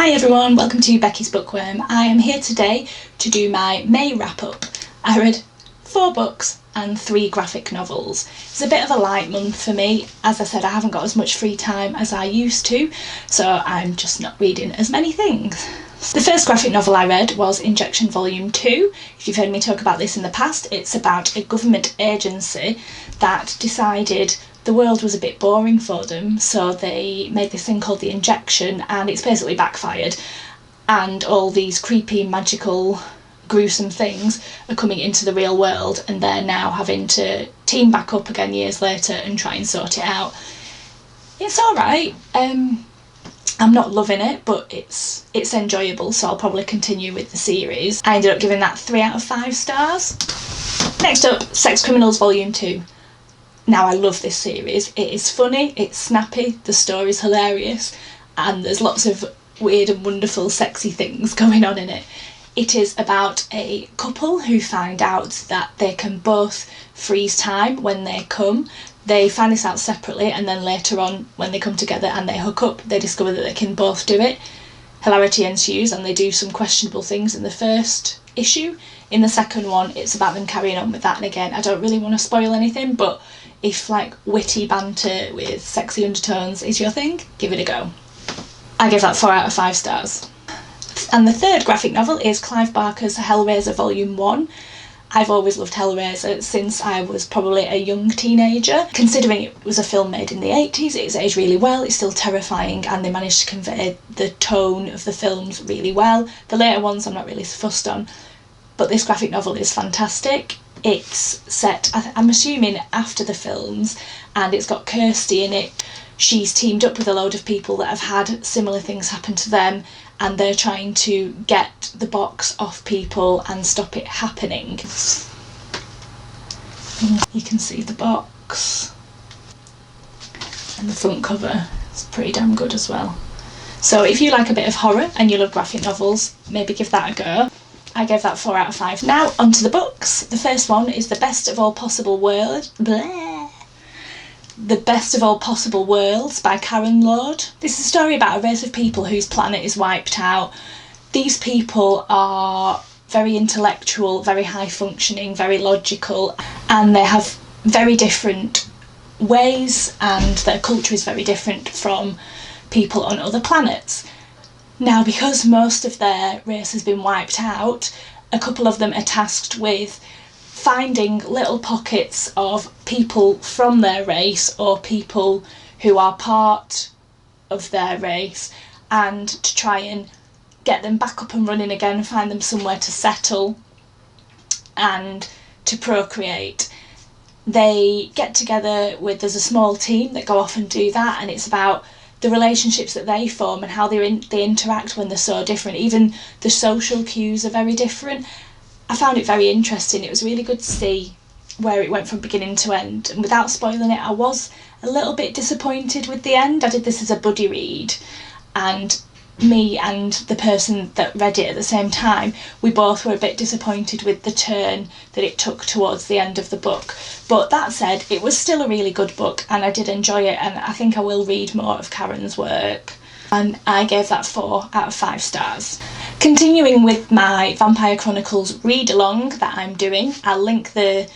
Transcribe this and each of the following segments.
Hi everyone, welcome to Becky's Bookworm. I am here today to do my May wrap up. I read 4 books and 3 graphic novels. It's a bit of a light month for me. As I said, I haven't got as much free time as I used to, so I'm just not reading as many things. The first graphic novel I read was Injection Volume 2. If you've heard me talk about this in the past, it's about a government agency that decided the world was a bit boring for them, so they made this thing called the Injection, and it's basically backfired, and all these creepy, magical, gruesome things are coming into the real world, and they're now having to team back up again years later and try and sort it out. It's alright. I'm not loving it, but it's enjoyable, so I'll probably continue with the series. I ended up giving that 3 out of 5 stars. Next up, Sex Criminals Volume 2. Now, I love this series. It is funny, it's snappy, the story's hilarious, and there's lots of weird and wonderful sexy things going on in it. It is about a couple who find out that they can both freeze time when they come. They find this out separately, and then later on, when they come together and they hook up, they discover that they can both do it. Hilarity ensues, and they do some questionable things in the first issue. In the second one, it's about them carrying on with that, and again, I don't really want to spoil anything, but if like witty banter with sexy undertones is your thing, give it a go. I give that 4 out of 5 stars. And the third graphic novel is Clive Barker's Hellraiser Volume 1. I've always loved Hellraiser since I was probably a young teenager. Considering it was a film made in the 80s, it's aged really well, it's still terrifying, and they managed to convey the tone of the films really well. The later ones I'm not really fussed on, but this graphic novel is fantastic. It's set, I'm assuming, after the films, and it's got Kirsty in it. She's teamed up with a load of people that have had similar things happen to them, and they're trying to get the box off people and stop it happening. You can see the box, and the front cover is pretty damn good as well. So if you like a bit of horror and you love graphic novels, maybe give that a go. I gave that 4 out of 5. Now onto the books. The first one is The Best of All Possible Worlds. The Best of All Possible Worlds by Karen Lord. This is a story about a race of people whose planet is wiped out. These people are very intellectual, very high functioning, very logical, and they have very different ways, and their culture is very different from people on other planets. Now, because most of their race has been wiped out, a couple of them are tasked with finding little pockets of people from their race or people who are part of their race, and to try and get them back up and running again, find them somewhere to settle and to procreate. They get together there's a small team that go off and do that, and it's about the relationships that they form and how they interact when they're so different. Even the social cues are very different. I found it very interesting. It was really good to see where it went from beginning to end, and without spoiling it, I was a little bit disappointed with the end. I did this as a buddy read, and me and the person that read it at the same time, we both were a bit disappointed with the turn that it took towards the end of the book. But that said, it was still a really good book, and I did enjoy it, and I think I will read more of Karen's work. And I gave that 4 out of 5 stars. Continuing with my Vampire Chronicles read-along that I'm doing, I'll link the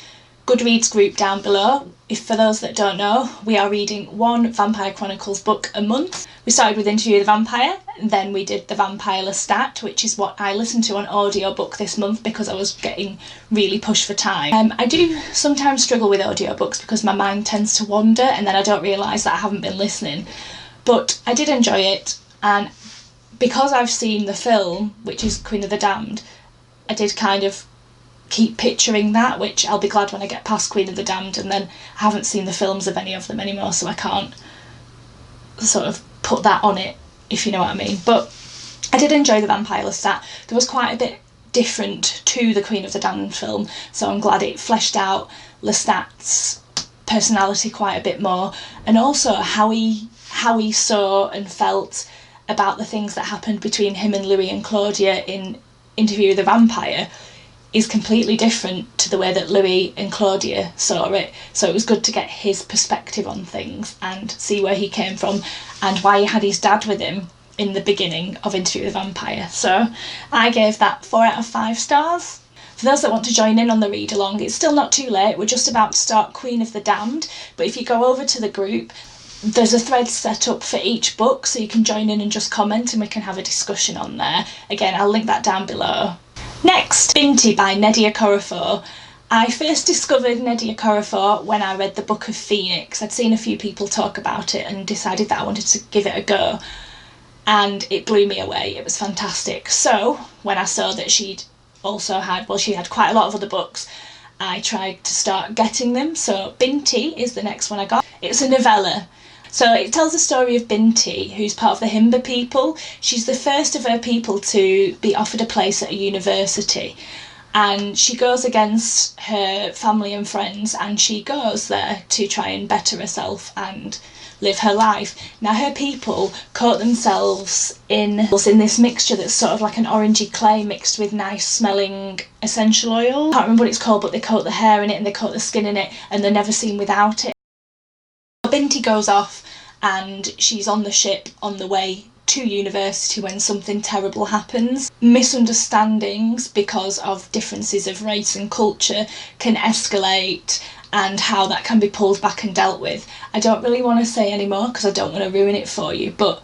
Goodreads group down below. If for those that don't know, we are reading 1 Vampire Chronicles book a month. We started with Interview with the Vampire, and then we did the Vampire Lestat, which is what I listened to on audiobook this month because I was getting really pushed for time. I do sometimes struggle with audiobooks because my mind tends to wander, and then I don't realise that I haven't been listening. But I did enjoy it, and because I've seen the film, which is Queen of the Damned, I did kind of keep picturing that, which I'll be glad when I get past Queen of the Damned, and then I haven't seen the films of any of them anymore, so I can't sort of put that on it, if you know what I mean. But I did enjoy the Vampire Lestat. There was quite a bit different to the Queen of the Damned film, so I'm glad it fleshed out Lestat's personality quite a bit more, and also how he saw and felt about the things that happened between him and Louis and Claudia in Interview with the Vampire is completely different to the way that Louis and Claudia saw it. So it was good to get his perspective on things and see where he came from and why he had his dad with him in the beginning of Interview with a Vampire. So I gave that 4 out of 5 stars. For those that want to join in on the read along, it's still not too late. We're just about to start Queen of the Damned, but if you go over to the group, there's a thread set up for each book, so you can join in and just comment and we can have a discussion on there. Again, I'll link that down below. Next, Binti by Nnedi Okorafor. I first discovered Nnedi Okorafor when I read the Book of Phoenix. I'd seen a few people talk about it and decided that I wanted to give it a go, and it blew me away. It was fantastic. So when I saw that she'd also had, well, she had quite a lot of other books, I tried to start getting them. So Binti is the next one I got. It's a novella. So it tells the story of Binti, who's part of the Himba people. She's the first of her people to be offered a place at a university, and she goes against her family and friends, and she goes there to try and better herself and live her life. Now her people coat themselves in this mixture that's sort of like an orangey clay mixed with nice smelling essential oil. I can't remember what it's called, but they coat the hair in it and they coat the skin in it, and they're never seen without it. Binti goes off and she's on the ship on the way to university when something terrible happens. Misunderstandings because of differences of race and culture can escalate, and how that can be pulled back and dealt with. I don't really want to say any more because I don't want to ruin it for you, but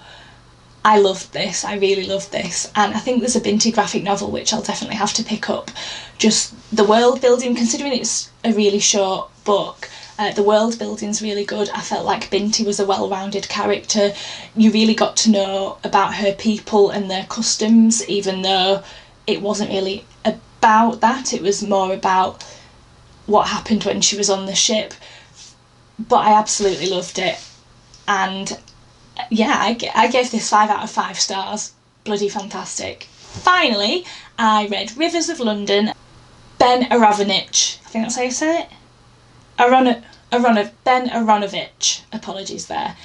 I loved this. I really loved this, and I think there's a Binti graphic novel which I'll definitely have to pick up. Just the world building, considering it's a really short book, the world building's really good. I felt like Binti was a well-rounded character. You really got to know about her people and their customs, even though it wasn't really about that. It was more about what happened when she was on the ship. But I absolutely loved it, and yeah, I gave this 5 out of 5 stars. Bloody fantastic. Finally, I read Rivers of London, Ben Aronovich. I think that's how you say it. Ben Aronovich, apologies there.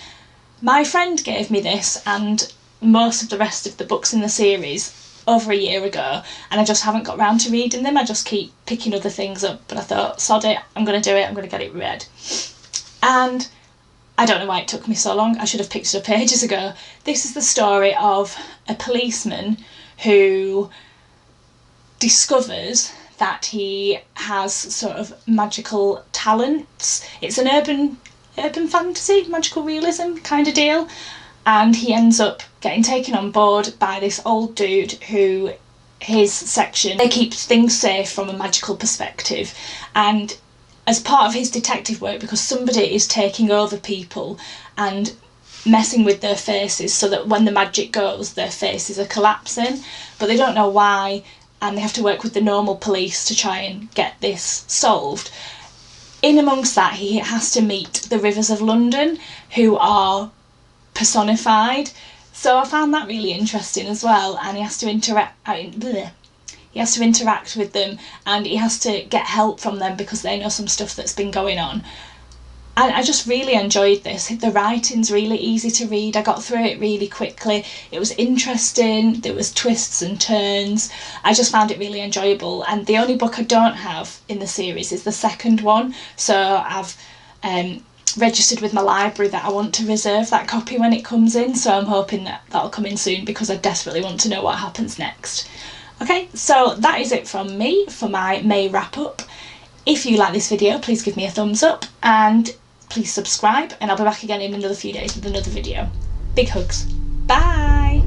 My friend gave me this and most of the rest of the books in the series over a year ago, and I just haven't got round to reading them. I just keep picking other things up, but I thought, sod it, I'm going to do it, I'm going to get it read. And I don't know why it took me so long. I should have picked it up ages ago. This is the story of a policeman who discovers that he has sort of magical talents. It's an urban fantasy, magical realism kind of deal, and he ends up getting taken on board by this old dude who, his section, they keep things safe from a magical perspective, and as part of his detective work, because somebody is taking over people and messing with their faces so that when the magic goes, their faces are collapsing, but they don't know why, and they have to work with the normal police to try and get this solved. In amongst that, he has to meet the Rivers of London, who are personified, so I found that really interesting as well, and he has to interact with them, and he has to get help from them because they know some stuff that's been going on. And I just really enjoyed this. The writing's really easy to read. I got through it really quickly. It was interesting. There was twists and turns. I just found it really enjoyable. And the only book I don't have in the series is the second one. So I've registered with my library that I want to reserve that copy when it comes in. So I'm hoping that that'll come in soon because I desperately want to know what happens next. Okay, so that is it from me for my May wrap up. If you like this video, please give me a thumbs up and please subscribe, and I'll be back again in another few days with another video. Big hugs. Bye!